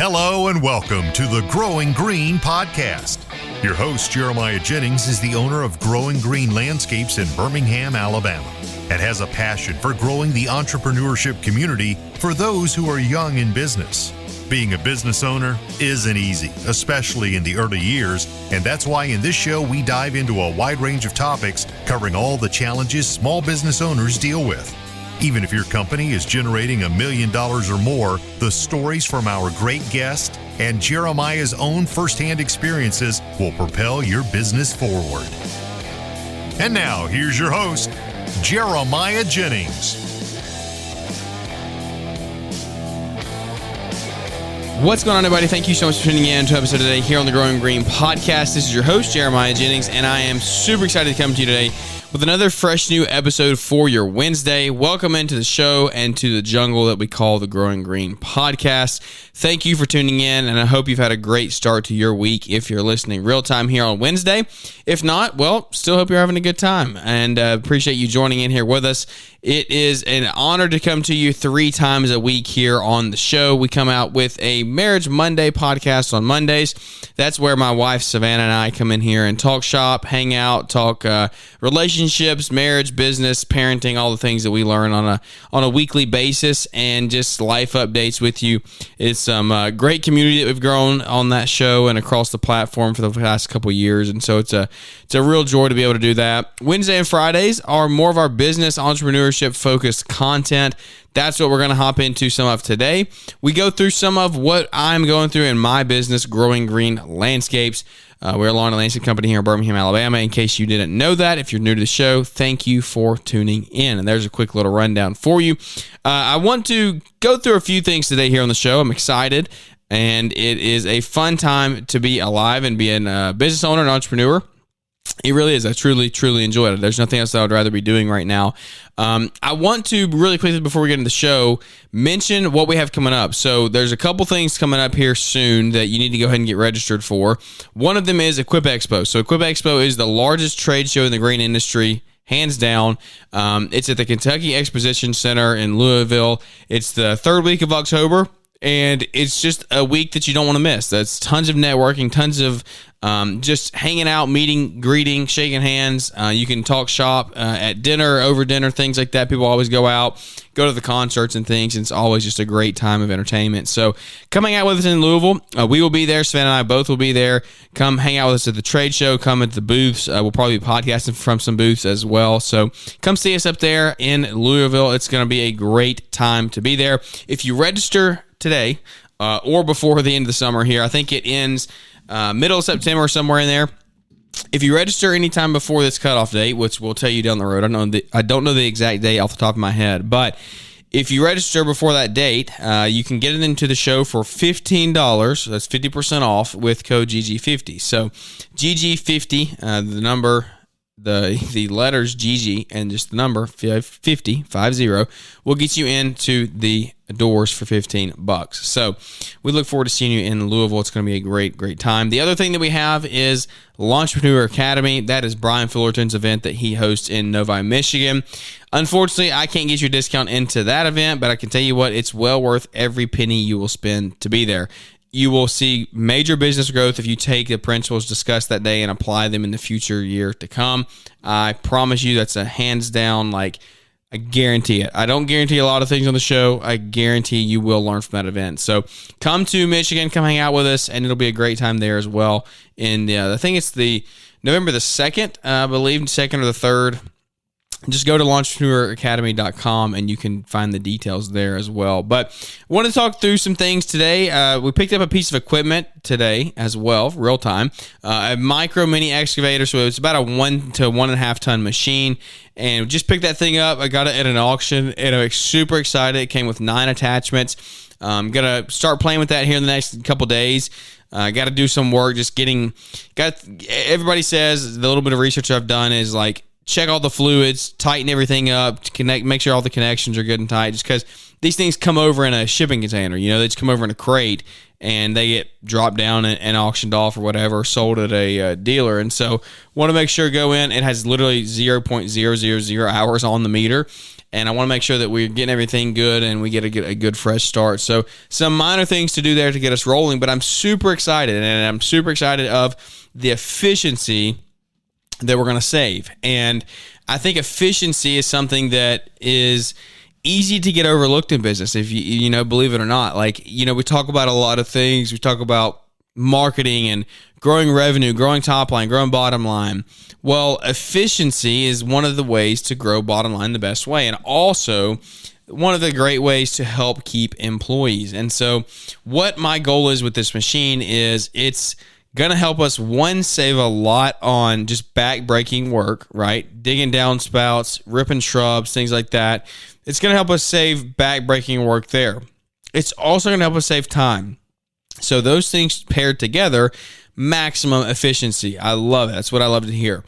Hello and welcome to the Growing Green podcast. Your host, Jeremiah Jennings, is the owner of Growing Green Landscapes in Birmingham, Alabama, and has a passion for growing the entrepreneurship community for those who are young in business. Being a business owner isn't easy, especially in the early years, and that's why in this show we dive into a wide range of topics covering all the challenges small business owners deal with. Even if your company is generating $1 million or more, the stories from our great guest and Jeremiah's own firsthand experiences will propel your business forward. And now, here's your host, Jeremiah Jennings. What's going on, everybody? Thank you so much for tuning in to an episode today here on the Growing Green podcast. This is your host, Jeremiah Jennings, and I am super excited to come to you today with another fresh new episode for your Wednesday. Welcome into the show and to the jungle that we call the Growing Green podcast. Thank you for tuning in, and I hope you've had a great start to your week if you're listening real time here on Wednesday. If not, well, still hope you're having a good time, and appreciate you joining in here with us. It is an honor to come to you 3 times a week here on the show. We come out with a Marriage Monday podcast on Mondays. That's where my wife, Savannah, and I come in here and talk shop, hang out, talk relationships, marriage, business, parenting, all the things that we learn on a weekly basis, and just life updates with you. It's some great community that we've grown on that show and across the platform for the past couple of years, and so it's a real joy to be able to do that. Wednesday and Fridays are more of our business entrepreneurship focused content. That's what we're going to hop into some of today. We go through some of what I'm going through in my business, Growing Green Landscapes. We're a lawn and landscape company here in Birmingham, Alabama. In case you didn't know that, if you're new to the show, thank you for tuning in. And there's a quick little rundown for you. I want to go through a few things today here on the show. I'm excited, and it is a fun time to be alive and be a business owner and entrepreneur. It really is. I truly, truly enjoy it. There's nothing else that I would rather be doing right now. I want to really quickly, before we get into the show, mention what we have coming up. So there's a couple things coming up here soon that you need to go ahead and get registered for. One of them is Equip Expo. So Equip Expo is the largest trade show in the green industry, hands down. It's at the Kentucky Exposition Center in Louisville. It's the 3rd week of October. And it's just a week that you don't want to miss. That's tons of networking, tons of just hanging out, meeting, greeting, shaking hands. You can talk shop at dinner, over dinner, things like that. People always go out, go to the concerts and things, and it's always just a great time of entertainment. So come hang out with us in Louisville. We will be there. Savannah and I both will be there. Come hang out with us at the trade show. Come at the booths. We'll probably be podcasting from some booths as well. So come see us up there in Louisville. It's going to be a great time to be there. If you register today or before the end of the summer here, I think it ends middle of September, somewhere in there. If you register anytime before this cutoff date, which we'll tell you down the road, I don't know the exact date off the top of my head, but if you register before that date, you can get it into the show for $15. That's 50% off with code GG50. So GG50, the number, the letters GG and just the number 50 will get you into the doors for $15. So we look forward to seeing you in Louisville. It's going to be a great, great time. The other thing that we have is Launchpreneur Academy. That is Brian Fullerton's event that he hosts in Novi, Michigan. Unfortunately, I can't get you a discount into that event, but I can tell you what, it's well worth every penny you will spend to be there. You will see major business growth if you take the principles discussed that day and apply them in the future year to come. I promise you that's a hands down, I guarantee it. I don't guarantee a lot of things on the show. I guarantee you will learn from that event. So come to Michigan, come hang out with us, and it'll be a great time there as well. And I think it's the November the 2nd, I believe, 2nd or the 3rd. Just go to launchpreneuracademy.com and you can find the details there as well. But I want to talk through some things today. We picked up a piece of equipment today as well, real time. A micro mini excavator, so it's about a 1 to 1.5 ton machine. And just picked that thing up. I got it at an auction and I'm super excited. It came with 9 attachments. I'm going to start playing with that here in the next couple days. Got to do some work. Everybody says the little bit of research I've done is check all the fluids, tighten everything up, make sure all the connections are good and tight, just because these things come over in a shipping container. They just come over in a crate and they get dropped down and auctioned off or whatever, sold at a dealer. And so want to make sure go in. It has literally 0.000 hours on the meter. and I want to make sure that we're getting everything good and we get a good fresh start. So some minor things to do there to get us rolling, but I'm super excited, and I'm super excited of the efficiency that we're going to save. And I think efficiency is something that is easy to get overlooked in business, if you know, believe it or not. Like, you know, we talk about a lot of things. We talk about marketing and growing revenue, growing top line, growing bottom line. Well, efficiency is one of the ways to grow bottom line the best way, and also one of the great ways to help keep employees. And so what my goal is with this machine is it's going to help us, one, save a lot on just back-breaking work, right? Digging down spouts, ripping shrubs, things like that. It's going to help us save back-breaking work there. It's also going to help us save time. So those things paired together, maximum efficiency. I love it. That's what I love to hear.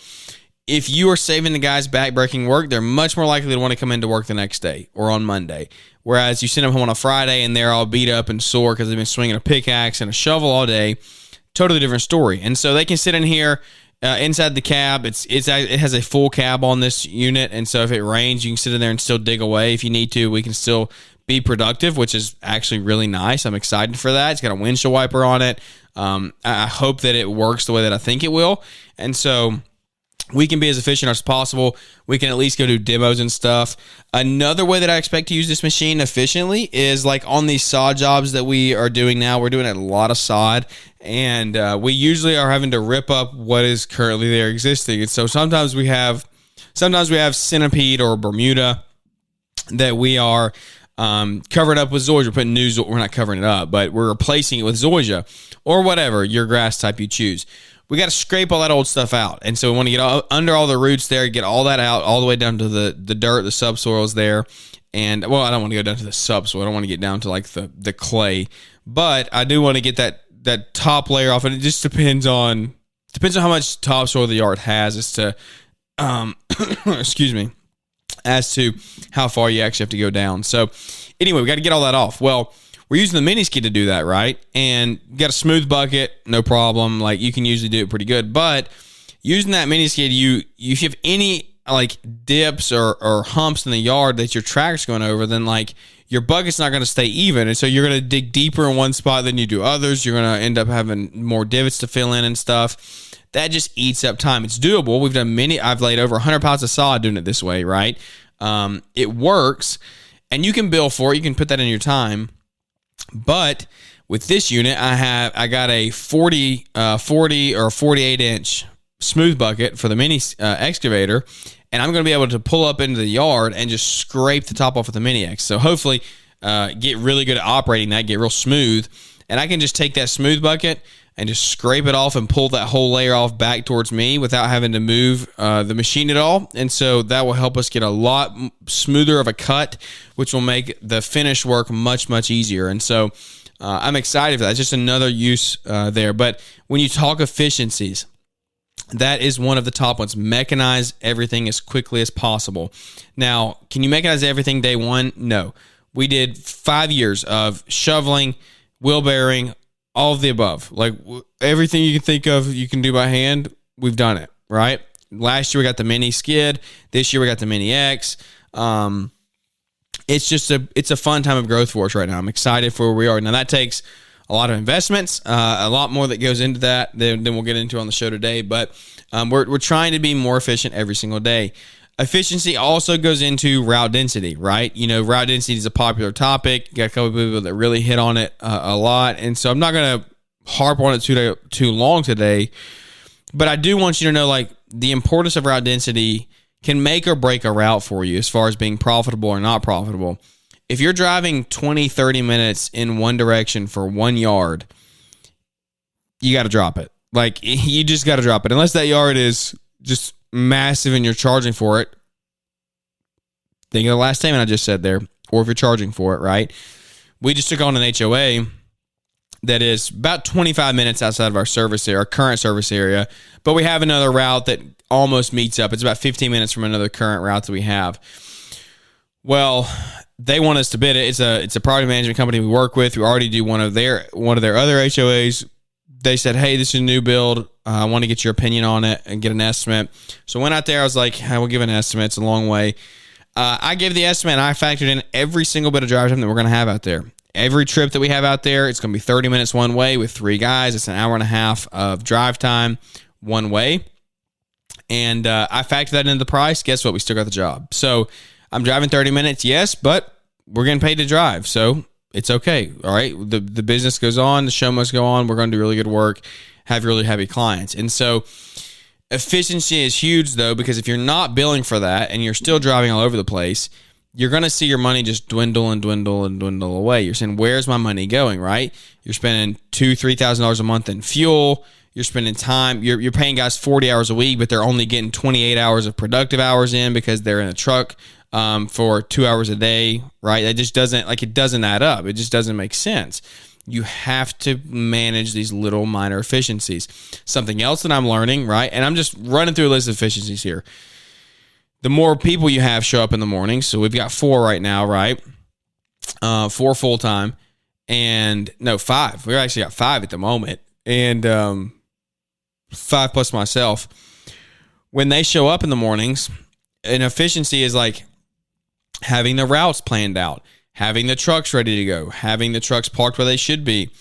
If you are saving the guys back-breaking work, they're much more likely to want to come into work the next day or on Monday. Whereas you send them home on a Friday and they're all beat up and sore because they've been swinging a pickaxe and a shovel all day, totally different story. And so they can sit in here inside the cab. It has a full cab on this unit, and so if it rains, you can sit in there and still dig away if you need to. We can still be productive, which is actually really nice. I'm excited for that. It's got a windshield wiper on it. I hope that it works the way that I think it will. And so we can be as efficient as possible. We can at least go do demos and stuff. Another way that I expect to use this machine efficiently is like on these sod jobs that we are doing now. We're doing a lot of sod, and we usually are having to rip up what is currently there existing. And so sometimes we have centipede or Bermuda that we are covering up with zoysia. We're putting new. We're not covering it up, but we're replacing it with zoysia or whatever your grass type you choose. We got to scrape all that old stuff out. And so we want to get under all the roots there, get all that out, all the way down to the dirt, the subsoils there. And, well, I don't want to go down to the subsoil. I don't want to get down to like the clay. But I do want to get that top layer off. And it just depends on how much topsoil the yard has as to, excuse me, as to how far you actually have to go down. So anyway, we got to get all that off. Well, we're using the mini skid to do that, right? And you got a smooth bucket, no problem. Like, you can usually do it pretty good. But using that mini skid, you have any like dips or humps in the yard that your tractor's going over, then like your bucket's not going to stay even. And so you're going to dig deeper in one spot than you do others. You're going to end up having more divots to fill in and stuff. That just eats up time. It's doable. I've laid over 100 pounds of sod doing it this way, right? It works, and you can bill for it. You can put that in your time. But with this unit, I got a 40 or 48 inch smooth bucket for the mini excavator, and I'm going to be able to pull up into the yard and just scrape the top off with the mini X. So hopefully get really good at operating that, get real smooth, and I can just take that smooth bucket and just scrape it off and pull that whole layer off back towards me without having to move the machine at all. And so that will help us get a lot smoother of a cut, which will make the finish work much, much easier. And so I'm excited for that. It's just another use there. But when you talk efficiencies, that is one of the top ones. Mechanize everything as quickly as possible. Now, can you mechanize everything day one? No. We did 5 years of shoveling, wheelbarrowing, all of the above. Like everything you can think of you can do by hand, we've done it, right? Last year we got the mini skid. This year we got the mini X. It's just a fun time of growth for us right now. I'm excited for where we are. Now that takes a lot of investments, a lot more that goes into that than we'll get into on the show today. But we're trying to be more efficient every single day. Efficiency also goes into route density, right? You know, route density is a popular topic. You got a couple of people that really hit on it a lot. And so I'm not going to harp on it too long today. But I do want you to know, like, the importance of route density can make or break a route for you as far as being profitable or not profitable. If you're driving 20, 30 minutes in one direction for 1 yard, you got to drop it. Like, you just got to drop it. Unless that yard is just massive and you're charging for it. Think of the last statement I just said there. Or if you're charging for it, right? We just took on an HOA that is about 25 minutes outside of our service area, our current service area. But we have another route that almost meets up. It's about 15 minutes from another current route that we have. Well, they want us to bid it. It's a property management company we work with. We already do one of their other HOAs. They said, hey, this is a new build. I want to get your opinion on it and get an estimate. So I went out there. I was like, I will give an estimate. It's a long way. I gave the estimate, and I factored in every single bit of drive time that we're going to have out there. Every trip that we have out there, it's going to be 30 minutes one way with 3 guys. It's an hour and a half of drive time one way. And I factored that into the price. Guess what? We still got the job. So I'm driving 30 minutes, yes, but we're getting paid to drive. So it's okay. All right. The business goes on. The show must go on. We're going to do really good work, have really happy clients. And so efficiency is huge, though, because if you're not billing for that and you're still driving all over the place, you're going to see your money just dwindle and dwindle and dwindle away. You're saying, where's my money going, right? You're spending $2,000, $3,000 a month in fuel. You're spending time. You're paying guys 40 hours a week, but they're only getting 28 hours of productive hours in because they're in a truck for 2 hours a day, right? That just doesn't add up. It just doesn't make sense. You have to manage these little minor efficiencies. Something else that I'm learning, right? And I'm just running through a list of efficiencies here. The more people you have show up in the morning, so we've got 4 right now, right? 4 full-time, and no, 5. We've actually got 5 at the moment, and 5 plus myself. When they show up in the mornings, an efficiency is like having the routes planned out, having the trucks ready to go, having the trucks parked where they should be.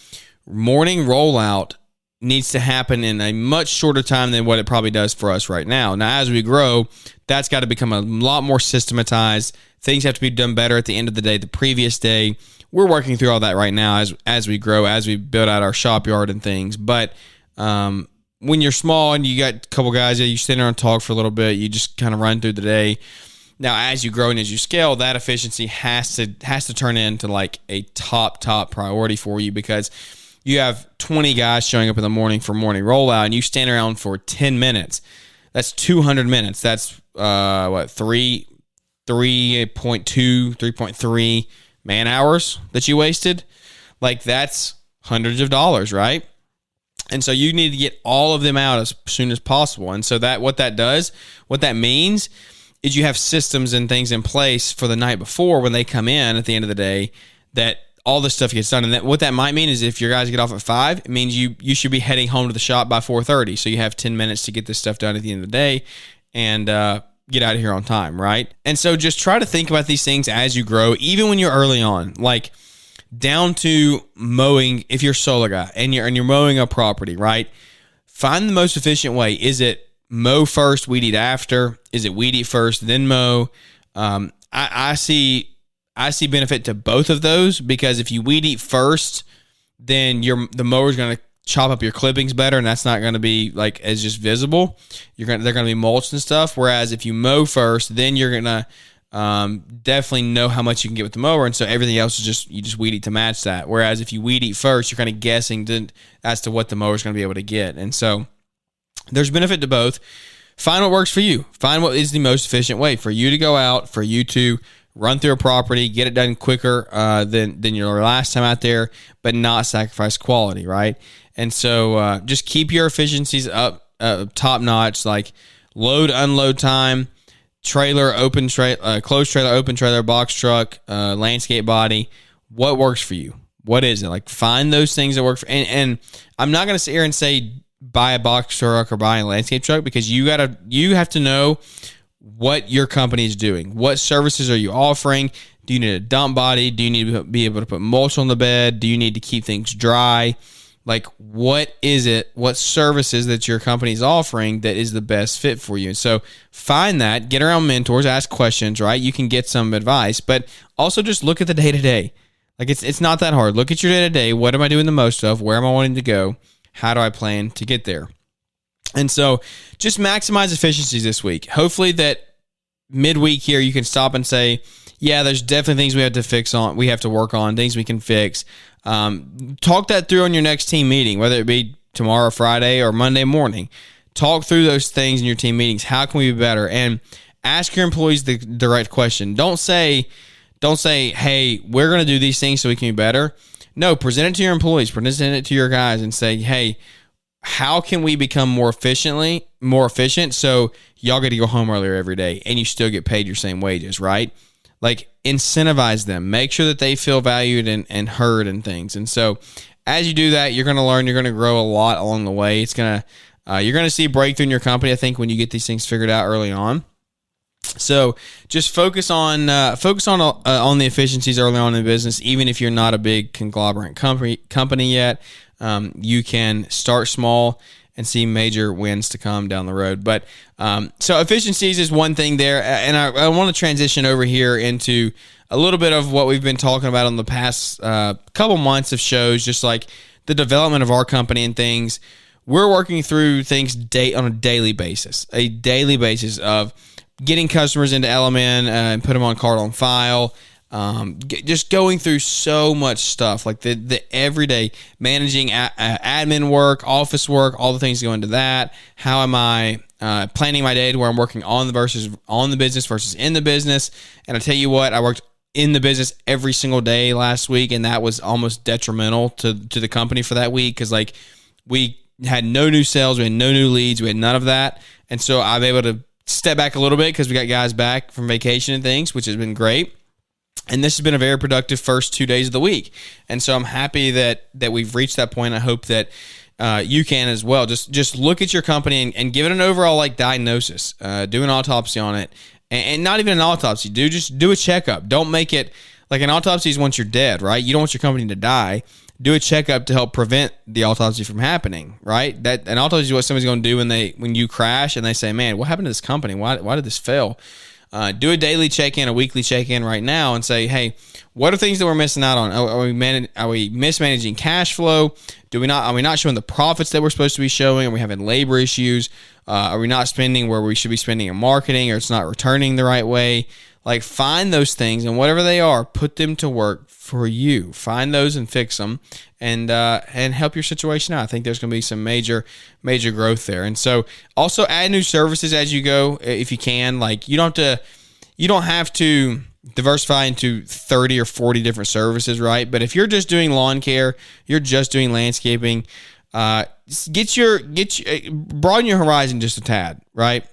Morning rollout needs to happen in a much shorter time than what it probably does for us right now. Now, as we grow, that's got to become a lot more systematized. Things have to be done better at the end of the day, the previous day. We're working through all that right now as we grow, as we build out our shop yard and things. But when you're small and you got a couple guys, you sit there and talk for a little bit, you just kind of run through the day. Now, as you grow and as you scale, that efficiency has to turn into like a top priority for you, because you have 20 guys showing up in the morning for morning rollout, and you stand around for 10 minutes. That's 200 minutes. That's 3.3 man hours that you wasted. Like, that's hundreds of dollars, right? And so you need to get all of them out as soon as possible. And so what that means is you have systems and things in place for the night before when they come in at the end of the day, that all this stuff gets done. And what that might mean is if your guys get off at 5, it means you should be heading home to the shop by 4:30. So you have 10 minutes to get this stuff done at the end of the day and get out of here on time, right? And so just try to think about these things as you grow, even when you're early on, like down to mowing. If you're a solo guy and you're mowing a property, right? Find the most efficient way. Is it mow first, weed eat after? Is it weed eat first, then mow? I see benefit to both of those, because if you weed eat first, then the mower's going to chop up your clippings better, and that's not going to be like as just visible. They're going to be mulched and stuff. Whereas if you mow first, then you're going to definitely know how much you can get with the mower, and so everything else is you just weed eat to match that. Whereas if you weed eat first, you're kind of guessing as to what the mower's going to be able to get, and so there's benefit to both. Find what works for you. Find what is the most efficient way for you to go out, for you to run through a property, get it done quicker than your last time out there, but not sacrifice quality, right? And so just keep your efficiencies up top notch, like load, unload time, trailer, closed trailer, open trailer, box truck, landscape body. What works for you? What is it? Like, find those things that work for, and I'm not going to sit here and say buy a box truck or buy a landscape truck, because you have to know what your company is doing. What services are you offering? Do you need a dump body? Do you need to be able to put mulch on the bed? Do you need to keep things dry? Like, what is it? What services that your company is offering that is the best fit for you? So find that, get around mentors, ask questions, right? You can get some advice, but also just look at the day-to-day. Like, it's not that hard. Look at your day-to-day. What am I doing the most of? Where am I wanting to go? How do I plan to get there? And so just maximize efficiencies this week. Hopefully that midweek here, you can stop and say, yeah, there's definitely things we have to work on, things we can fix. Talk that through on your next team meeting, whether it be tomorrow, Friday, or Monday morning. Talk through those things in your team meetings. How can we be better? And ask your employees the right question. Don't say, hey, we're going to do these things so we can be better. No, present it to your employees, present it to your guys and say, hey, how can we become more efficient so y'all get to go home earlier every day and you still get paid your same wages, right? Like, incentivize them. Make sure that they feel valued and heard and things. And so as you do that, you're going to learn, you're going to grow a lot along the way. You're going to see a breakthrough in your company, I think, when you get these things figured out early on. So just focus on the efficiencies early on in the business. Even if you're not a big conglomerate company yet, you can start small and see major wins to come down the road. But so efficiencies is one thing there, and I want to transition over here into a little bit of what we've been talking about on the past couple months of shows, just like the development of our company and things. We're working through things on a daily basis of getting customers into Element and put them on card on file. Just going through so much stuff, like the everyday managing admin work, office work, all the things that go into that. How am I planning my day to where I'm working on the business versus in the business? And I tell you what, I worked in the business every single day last week, and that was almost detrimental to the company for that week, because like we had no new sales, we had no new leads, we had none of that. And so I'm able to step back a little bit because we got guys back from vacation and things, which has been great. And this has been a very productive first 2 days of the week. And so I'm happy that we've reached that point. I hope that you can as well. Just look at your company and give it an overall like diagnosis. Do an autopsy on it. And not even an autopsy. Just do a checkup. Don't make it like an autopsy is once you're dead, right? You don't want your company to die. Do a checkup to help prevent the autopsy from happening, right? That an autopsy is what somebody's going to do when you crash and they say, "Man, what happened to this company? Why did this fail?" Do a daily check-in, a weekly check-in right now, and say, "Hey, what are things that we're missing out on? Are we mismanaging cash flow? Are we not showing the profits that we're supposed to be showing? Are we having labor issues? Are we not spending where we should be spending in marketing, or it's not returning the right way?" Like, find those things, and whatever they are, put them to work for you. Find those and fix them, and help your situation out. I think there's going to be some major growth there. And so also add new services as you go if you can. Like, you don't have to diversify into 30 or 40 different services, right? But if you're just doing lawn care, you're just doing landscaping, broaden your horizon just a tad, right?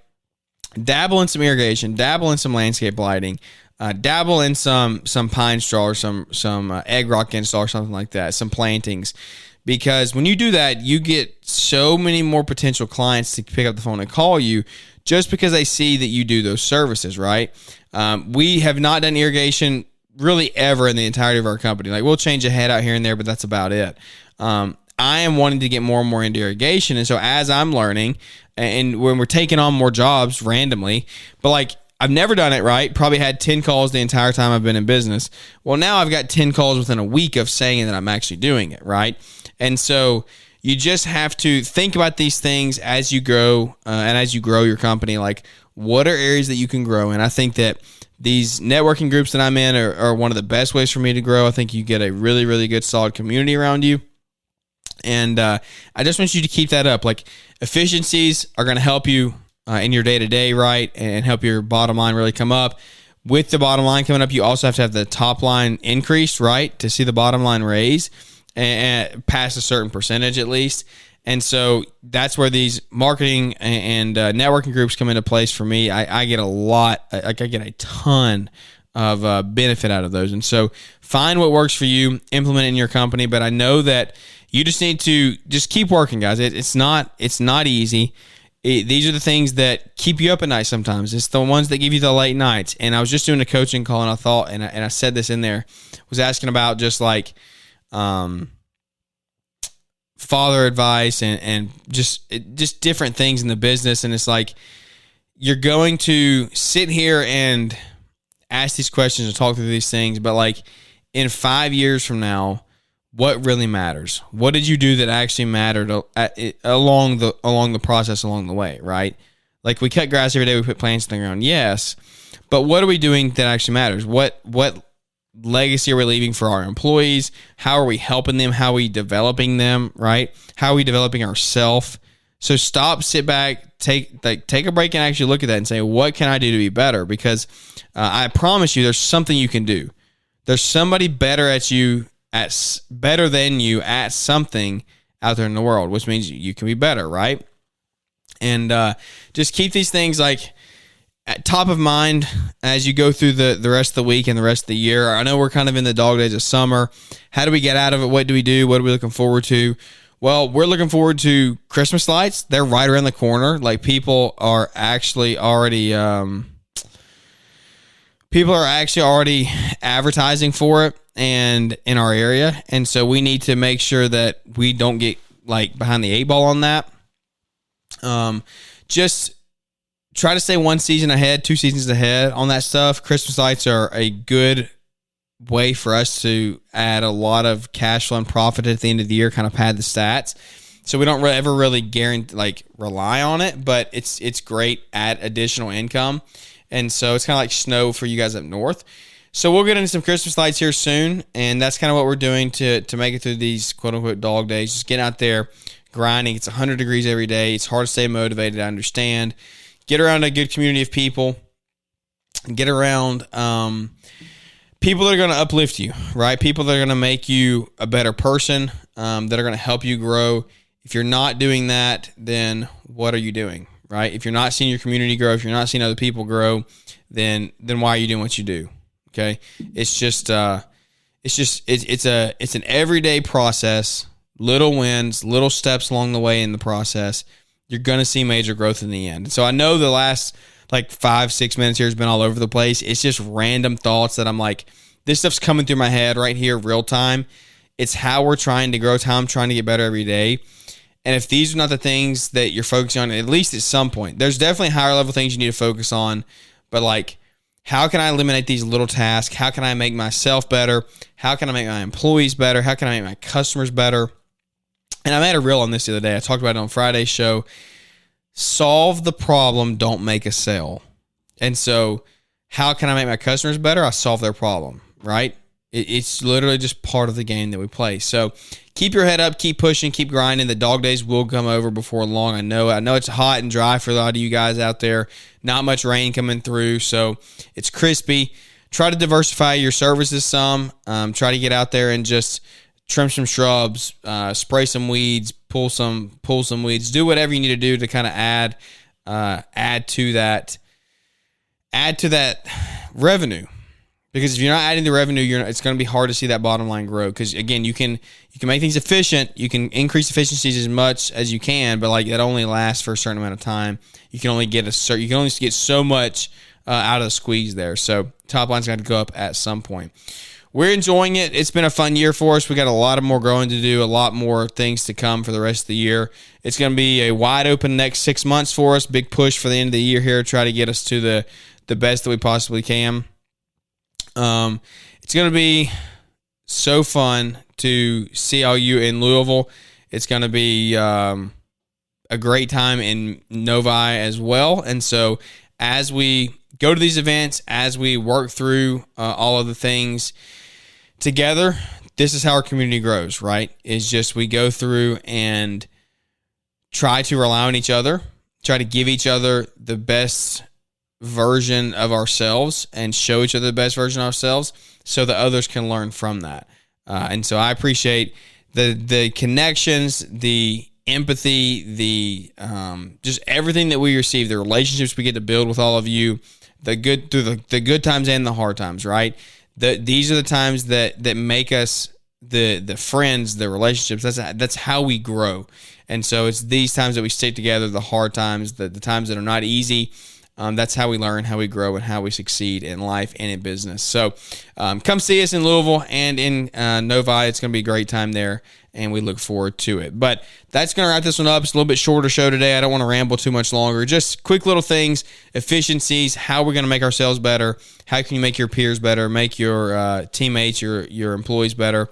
Dabble in some irrigation, dabble in some landscape lighting, dabble in some pine straw or some egg rock install or something like that, some plantings. Because when you do that, you get so many more potential clients to pick up the phone and call you just because they see that you do those services, right? We have not done irrigation really ever in the entirety of our company. Like, we'll change a head out here and there, but that's about it. I am wanting to get more and more into irrigation. And so as I'm learning, and when we're taking on more jobs randomly, but like, I've never done it, right? Probably had 10 calls the entire time I've been in business. Well, now I've got 10 calls within a week of saying that I'm actually doing it, right? And so you just have to think about these things as you grow, and as you grow your company. Like, what are areas that you can grow? And I think that these networking groups that I'm in are one of the best ways for me to grow. I think you get a really, really good, solid community around you. And I just want you to keep that up. Like, efficiencies are going to help you in your day-to-day, right? And help your bottom line really come up. With the bottom line coming up, you also have to have the top line increased, right? To see the bottom line raise and past a certain percentage at least. And so that's where these marketing and networking groups come into place for me. I get I get a ton of benefit out of those. And so find what works for you, implement it in your company. But I know that you just need to just keep working, guys. It's not easy. These are the things that keep you up at night sometimes. It's the ones that give you the late nights. And I was just doing a coaching call, and I thought, and I said this in there, was asking about just like father advice and just different things in the business. And it's like, you're going to sit here and ask these questions and talk through these things, but like in 5 years from now, what really matters? What did you do that actually mattered along the process along the way, right? Like, we cut grass every day, we put plants in the ground, yes, but what are we doing that actually matters? What legacy are we leaving for our employees? How are we helping them? How are we developing them, right? How are we developing ourselves? So stop, sit back, take a break and actually look at that and say, what can I do to be better? Because I promise you, there's something you can do. There's somebody better than you at something out there in the world, which means you can be better, right? And just keep these things like at top of mind as you go through the rest of the week and the rest of the year. I know we're kind of in the dog days of summer. How do we get out of it? What do we do? What are we looking forward to? Well, we're looking forward to Christmas lights. They're right around the corner. Like, people are actually already people are actually already advertising for it and in our area. And so we need to make sure that we don't get like behind the 8 ball on that. Just try to stay 1 season ahead, 2 seasons ahead on that stuff. Christmas lights are a good way for us to add a lot of cash flow and profit at the end of the year, kind of pad the stats. So we don't ever really guarantee, like, rely on it, but it's great at additional income. And so it's kind of like snow for you guys up north. So we'll get into some Christmas lights here soon, and that's kind of what we're doing to make it through these quote-unquote dog days. Just get out there, grinding. It's 100 degrees every day. It's hard to stay motivated, I understand. Get around a good community of people. Get around people that are going to uplift you, right? People that are going to make you a better person, that are going to help you grow. If you're not doing that, then what are you doing, right? If you're not seeing your community grow, if you're not seeing other people grow, then why are you doing what you do? Okay, it's an everyday process. Little wins, little steps along the way in the process. You're gonna see major growth in the end. So I know the last like 5-6 minutes here has been all over the place. It's just random thoughts that I'm like, this stuff's coming through my head right here, real time. It's how we're trying to grow. It's how I'm trying to get better every day. And if these are not the things that you're focusing on, at least at some point, there's definitely higher level things you need to focus on. But like, how can I eliminate these little tasks? How can I make myself better? How can I make my employees better? How can I make my customers better? And I made a reel on this the other day. I talked about it on Friday's show. Solve the problem, don't make a sale. And so how can I make my customers better? I solve their problem, right? It's literally just part of the game that we play. So keep your head up, keep pushing, keep grinding. The dog days will come over before long. I know it's hot and dry for a lot of you guys out there. Not much rain coming through, so it's crispy. Try to diversify your services some. Try to get out there and just trim some shrubs, spray some weeds, pull some weeds. Do whatever you need to do to kind of add to that revenue. Because if you're not adding the revenue, it's going to be hard to see that bottom line grow. Because again, you can make things efficient. You can increase efficiencies as much as you can, but like that only lasts for a certain amount of time. You can only get so much out of the squeeze there. So top line's got to go up at some point. We're enjoying it. It's been a fun year for us. We got a lot of more growing to do, a lot more things to come for the rest of the year. It's going to be a wide open next 6 months for us. Big push for the end of the year here. Try to get us to the best that we possibly can. It's going to be so fun to see all you in Louisville. It's going to be a great time in Novi as well. And so as we go to these events, as we work through all of the things together, this is how our community grows, right? It's just we go through and try to rely on each other, try to give each other the best version of ourselves and show each other the best version of ourselves so that others can learn from that. And so I appreciate the connections, the empathy, the just everything that we receive, the relationships we get to build with all of you, the good through the good times and the hard times, right? These are the times that make us the friends, the relationships. That's how we grow. And so it's these times that we stick together, the hard times, the times that are not easy. That's how we learn, how we grow, and how we succeed in life and in business. So come see us in Louisville and in Novi. It's going to be a great time there, and we look forward to it. But that's going to wrap this one up. It's a little bit shorter show today. I don't want to ramble too much longer. Just quick little things, efficiencies, how we're going to make ourselves better, how can you make your peers better, make your teammates, your employees better,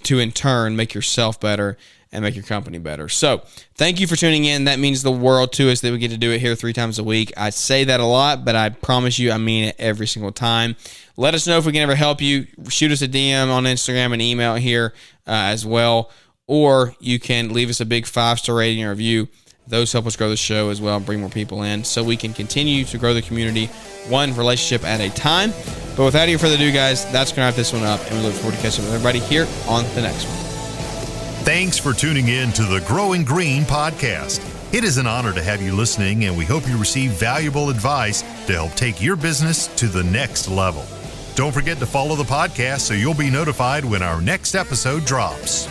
to in turn make yourself better and make your company better. So thank you for tuning in. That means the world to us that we get to do it here 3 times a week. I say that a lot, but I promise you I mean it every single time. Let us know if we can ever help you. Shoot us a DM on Instagram and email here as well. Or you can leave us a big 5-star rating or review. Those help us grow the show as well and bring more people in so we can continue to grow the community one relationship at a time. But without any further ado, guys, that's going to wrap this one up, and we look forward to catching up with everybody here on the next one. Thanks for tuning in to the Growing Green podcast. It is an honor to have you listening, and we hope you receive valuable advice to help take your business to the next level. Don't forget to follow the podcast so you'll be notified when our next episode drops.